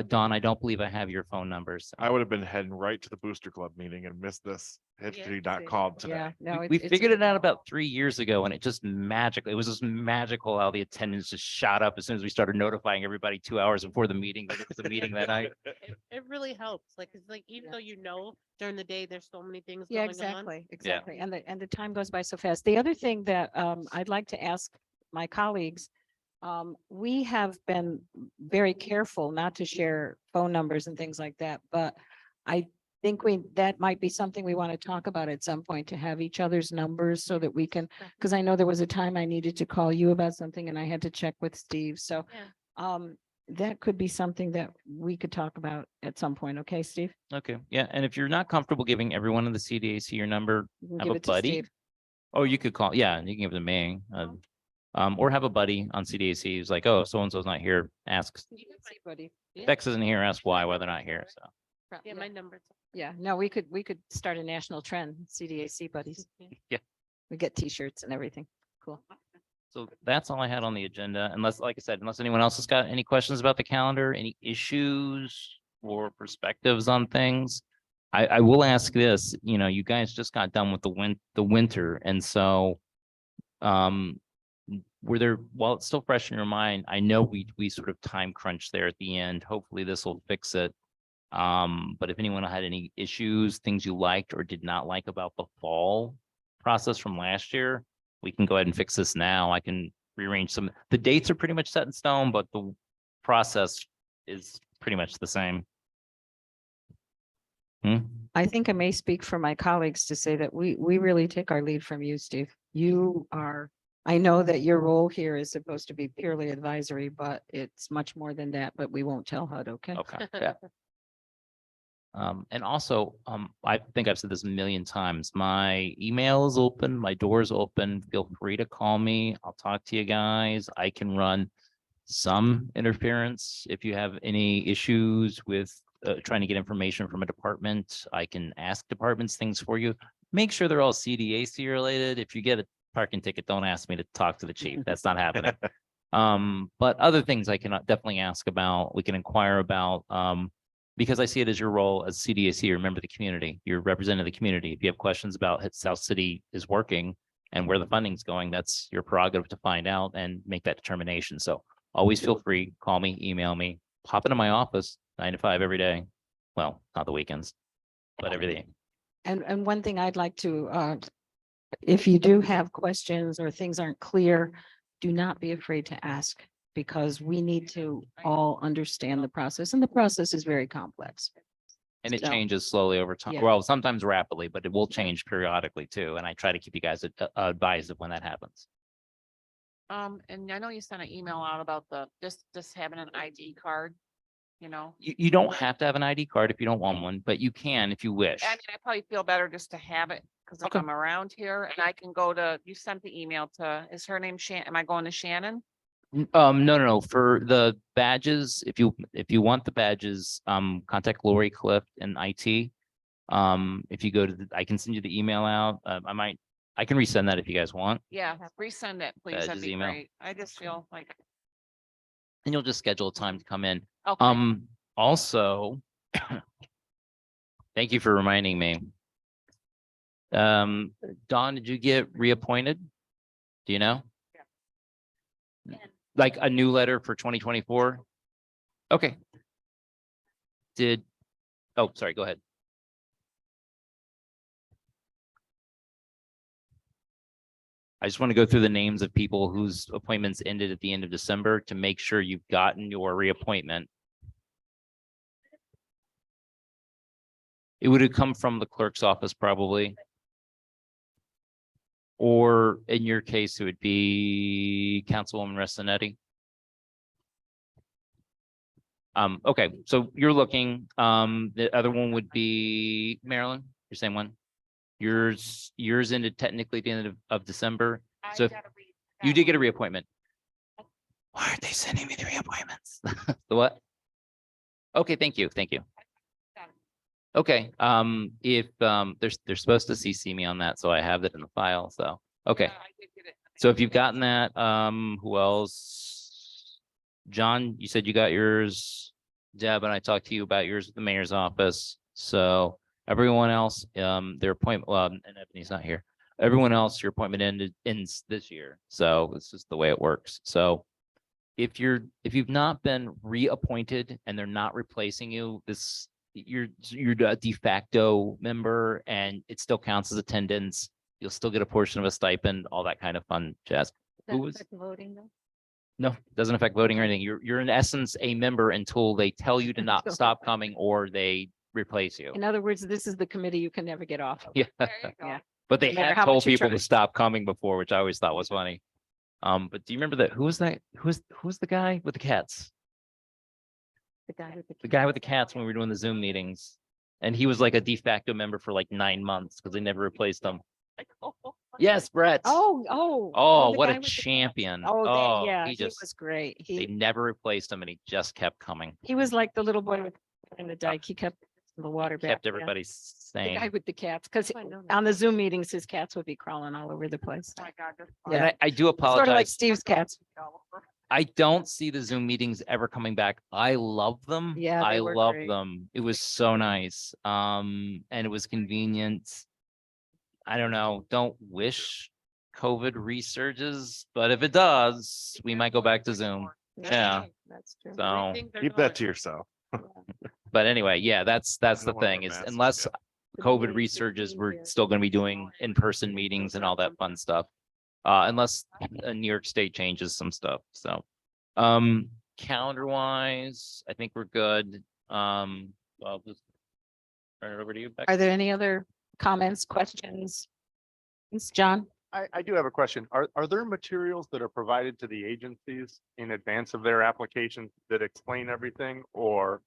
Dawn, I don't believe I have your phone numbers. I would have been heading right to the Booster Club meeting and missed this had Yeah, she not same. called today. Yeah, no. We it's figured good. it out about 3 years ago and it just magical how the attendance just shot up as soon as we started notifying everybody 2 hours before the meeting. That it was a meeting that night. It really helps. Like, it's like, even though during the day, there's so many things Yeah, going on. exactly. And the time goes by so fast. The other thing that I'd like to ask my colleagues, we have been very careful not to share phone numbers and things like that, but think that might be something we want to talk about at some point, to have each other's numbers so that we can, because I know there was a time I needed to call you about something and I had to check with Steve. So that could be something that we could talk about at some point. Okay, Steve? Okay, yeah, and if you're not comfortable giving everyone in the CDAC your number, You can have give a it to buddy. Steve. Oh, you could call, yeah, you can give it to me. Or have a buddy on CDAC who's like, oh, so-and-so's not here, ask. Buddy. Bex isn't here, ask why, whether or not here, so. Yeah, my number's. Yeah, no, we could start a national trend, CDAC buddies. Yeah. We get T-shirts and everything. Cool. So that's all I had on the agenda, unless, like I said, unless anyone else has got any questions about the calendar, any issues or perspectives on things. I will ask this, you know, you guys just got done with the winter, and so were there, while it's still fresh in your mind, I know we sort of time crunch there at the end. Hopefully this will fix it. But if anyone had any issues, things you liked or did not like about the fall process from last year, we can go ahead and fix this now. I can rearrange some, the dates are pretty much set in stone, but the process is pretty much the same. I think I may speak for my colleagues to say that we really take our lead from you, Steve. You are, I know that your role here is supposed to be purely advisory, but it's much more than that, but we won't tell HUD, okay? Okay, yeah. And also, I think I've said this a million times, my email is open, my door is open, feel free to call me, I'll talk to you guys, I can run some interference. If you have any issues with trying to get information from a department, I can ask departments things for you. Make sure they're all CDAC related. If you get a parking ticket, don't ask me to talk to the chief, that's not happening. But other things I can definitely ask about, we can inquire about, because I see it as your role as CDAC, you're a member of the community, you're representing the community. If you have questions about how South City is working and where the funding's going, that's your prerogative to find out and make that determination. So always feel free, call me, email me, pop into my office 9 to 5 every day. Well, not the weekends, but every day. And one thing I'd like to, if you do have questions or things aren't clear, do not be afraid to ask, because we need to all understand the process, and the process is very complex. And it So, changes slowly over time. yeah. Well, sometimes rapidly, but it will change periodically too. And I try to keep you guys advised of when that happens. And I know you sent an email out about just having an ID card, you know? You don't have to have an ID card if you don't want one, but you can if you wish. I mean, I probably feel better just to have it, because if Okay. I'm around here and I can go to, you sent the email to, is her name Shan, am I going to Shannon? No. For the badges, if you want the badges, contact Lori Cliff in IT. If you go to I can send you the email out. I can resend that if you guys want, Yeah, resend it, please. That'd Badges be email. great. I just feel like, and you'll just schedule a time to come in. okay, Also, thank you for reminding me. Dawn, did you get reappointed? Do you know? Like a new letter for 2024? Okay. Oh, sorry, go ahead. I just want to go through the names of people whose appointments ended at the end of December to make sure you've gotten your reappointment. It would have come from the clerk's office probably. Or in your case, it would be Councilwoman Restinetti. Okay, so you're looking, the other one would be Marilyn, your same one. Yours ended technically at the end of December. So if you did get a reappointment. Why aren't they sending me the reappointments? The what? Okay, thank you. Okay, if they're supposed to CC me on that, so I have it in the file, so, okay. So if you've gotten that, who else? John, you said you got yours. Deb and I talked to you about yours at the mayor's office, so everyone else, their appointment, well, and Ebony's not here. Everyone else, your appointment ends this year, so it's just the way it works, so. If you've not been reappointed and they're not replacing you, you're a de facto member and it still counts as attendance. You'll still get a portion of a stipend, all that kind of fun jazz. Who was? Voting though? No, doesn't affect voting or anything. You're in essence a member until they tell you to not stop coming or they replace you. In other words, this is the committee you can never get off of. Yeah, There you go. Yeah. but they No matter had how told much you people try. to stop coming before, which I always thought was funny. But do you remember that? Who was that? Who's the guy with the cats? The guy with The guy with the cats when we were doing the Zoom meetings. And he was like a de facto member for like 9 months because they never replaced him. Yes, Brett. Oh, the what guy a with the cats. champion. Oh, yeah, He he just, was great. they never replaced him and he just kept coming. He was like the little boy with in the dike. He kept the water back. Kept yeah. everybody The guy sane. with the cats, because I know that. on the Zoom meetings, his cats would be crawling all over the place. Oh my God, that's And Yeah. I do Sort of like apologize. Steve's cats. I don't see the Zoom meetings ever coming back. I love them. Yeah, they I were love great. them. It was so nice. And it was convenient. I don't know, don't wish COVID resurges, but if it does, we might go back to Zoom. Yeah. That's true. So, Keep that to yourself. but anyway, yeah, that's the don't wanna thing wear is masks, unless yeah. COVID resurges, we're still gonna be doing in-person meetings and all that fun stuff. Unless New York State changes some stuff, so. Calendar wise, I think we're good. I'll just turn it over to you. Becky. Are there any other comments, questions? It's John. I do have a question. Are there materials that are provided to the agencies in advance of their application that explain everything or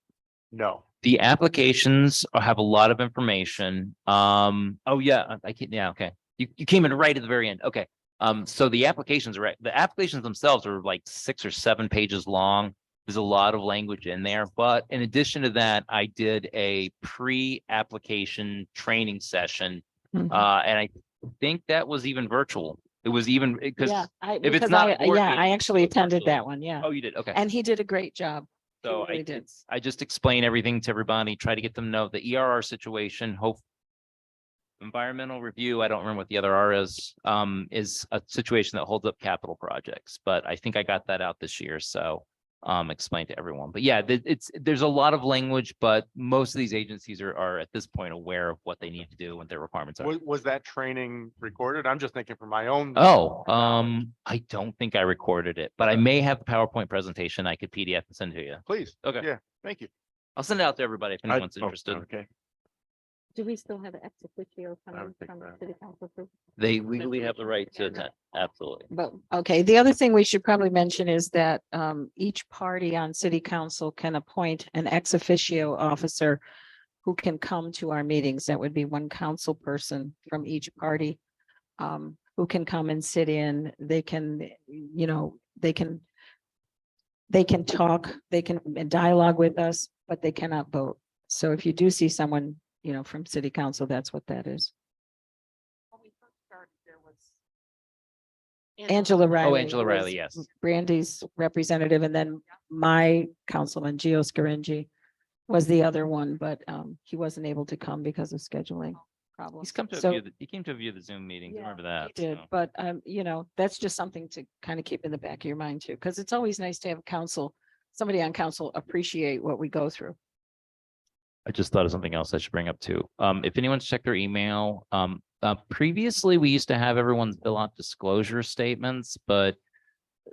no? The applications have a lot of information. Oh yeah, I can, yeah, okay. You came in right at the very end. Okay. So the applications are, the applications themselves are like 6 or 7 pages long. There's a lot of language in there, but in addition to that, I did a pre-application training session. Mhm. And I think that was even virtual. It was even, because, Yeah, it's because not a board yeah, meeting, I actually it's attended virtual. that one, yeah. oh, you did, okay. And he did a great job. So really did. I just explain everything to everybody, try to get them to know the ERR situation, hope. Environmental review, I don't remember what the other R is a situation that holds up capital projects, but I think I got that out this year, so. Explain to everyone, but yeah, there's a lot of language, but most of these agencies are at this point aware of what they need to do, what their requirements are. Was that training recorded? I'm just thinking for my own. Oh, I don't think I recorded it, but I may have the PowerPoint presentation. I could PDF and send to you. Please. Okay. Yeah, thank you. I'll send it out to everybody if anyone's Oh, interested. Okay. Do we still have ex officio would think that. city council? They legally have the right to attend. Absolutely. But, okay, the other thing we should probably mention is that each party on city council can appoint an ex officio officer who can come to our meetings. That would be one council person from each party who can come and sit in. They can, you know, they can talk, they can dialogue with us, but they cannot vote. So if you do see someone, you know, from city council, that's what that is. When we first started, there was Angela Riley. Angela was Riley, yes. Brandy's representative, and then my councilman, Gio Scaringi, was the other one, but he wasn't able to come because of scheduling problems. He's come to a So few, he came to a few of the Zoom meetings. I Yeah, remember that. he did, so. but you know, that's just something to kind of keep in the back of your mind too, because it's always nice to have council, somebody on council appreciate what we go through. I just thought of something else I should bring up too. If anyone's checked their email, previously we used to have everyone fill out disclosure statements, but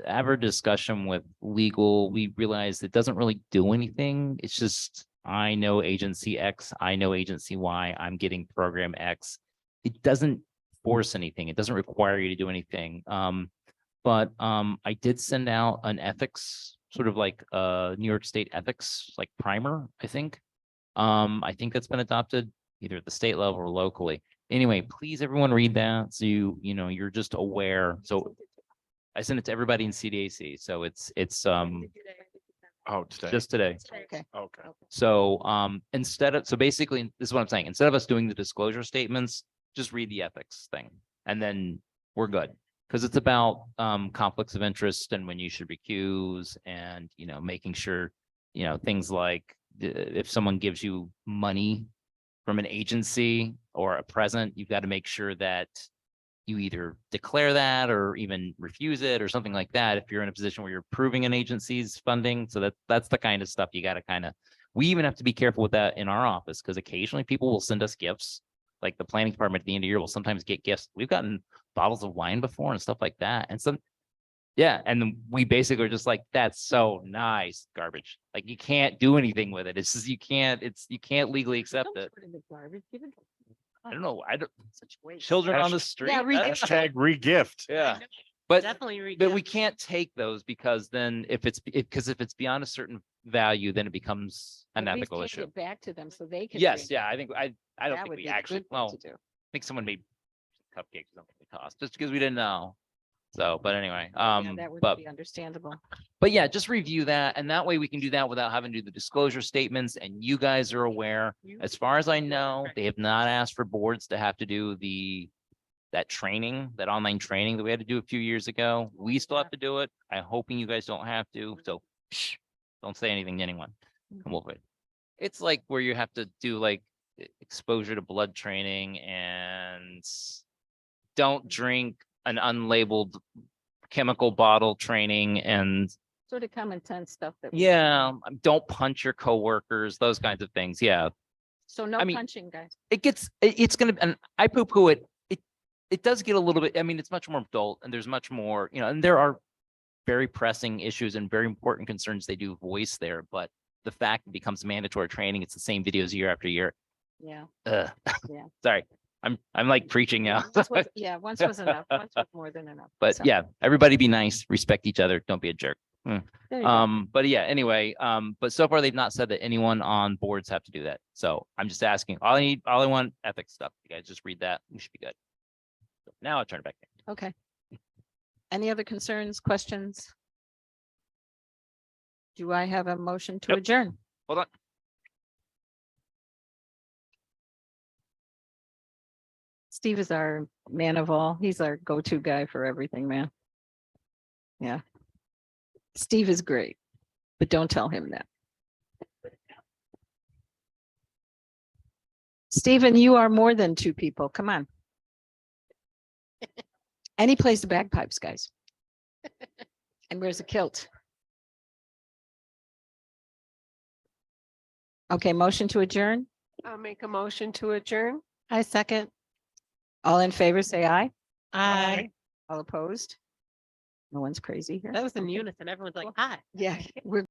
ever discussion with legal, we realized it doesn't really do anything. It's just, I know agency X, I know agency Y, I'm getting program X. It doesn't force anything. It doesn't require you to do anything. But I did send out an ethics, sort of like New York State ethics, like primer, I think. I think that's been adopted either at the state level or locally. Anyway, please everyone read that. So you know, you're just aware. So I sent it to everybody in CDAC. So it's Oh, today. just today. Okay. Okay. So so basically, this is what I'm saying. Instead of us doing the disclosure statements, just read the ethics thing and then we're good. Because it's about conflicts of interest and when you should recuse and, you know, making sure, you know, things like if someone gives you money from an agency or a present, you've got to make sure that you either declare that or even refuse it or something like that. If you're in a position where you're approving an agency's funding. So that's the kind of stuff you got to kind of, we even have to be careful with that in our office because occasionally people will send us gifts. Like the planning department at the end of the year will sometimes get gifts. We've gotten bottles of wine before and stuff like that. And Yeah, and then we basically are just like, that's so nice, garbage. Like you can't do anything with it. It's just, you can't legally accept Don't it. put it in the garbage, give it to- I don't know. I don't, Such waste. children on the street. Yeah, I don't know. Hashtag re-gift. Yeah, but Definitely. But we can't take those because then if it's beyond a certain value, then it becomes an At least ethical hand issue. it back to them so they can. Yes, drink yeah, it. I think I don't That think would we be the actually, good thing well, to I do. think someone made cupcakes, something they cost, just because we didn't know. So, but anyway, Yeah, that would but be understandable. yeah, just review that and that way we can do that without having to do the disclosure statements and you guys are aware. As far as I know, they have not asked for boards to have to do that training, that online training that we had to do a few years ago. We still have to do it. I'm hoping you guys don't have to, so don't say anything to anyone. And we'll wait. It's like where you have to do like exposure to blood training and don't drink an unlabeled chemical bottle training and Sort of common sense stuff that. don't punch your coworkers, those kinds of things. Yeah, So no I mean, punching, guys. it's gonna, and I poo-poo it. It does get a little bit, I mean, it's much more adult and there's much more, and there are very pressing issues and very important concerns they do voice there, but the fact it becomes mandatory training, it's the same videos year after year. Yeah. Ugh. Yeah. Sorry, I'm like preaching now. Yeah, once was enough. Once was more than enough. But So, yeah, everybody be nice, respect each other, don't be a jerk. there you go. But yeah, anyway, but so far they've not said that anyone on boards have to do that. So I'm just asking, all I want ethics stuff. You guys just read that. We should be good. So now I'll turn it back. Okay. Any other concerns, questions? Do I have a motion to Yep. adjourn? Hold on. Steve is our man of all. He's our go-to guy for everything, man. Yeah. Steve is great, but don't tell him that. Stephen, you are more than two people. Come on. And he plays the bagpipes, guys. And wears a kilt. Okay, motion to adjourn. I'll make a motion to adjourn. I second. All in favor, say aye. I, All opposed? No one's crazy here. that was in Okay. unison. Everyone's like, hi. Yeah, we're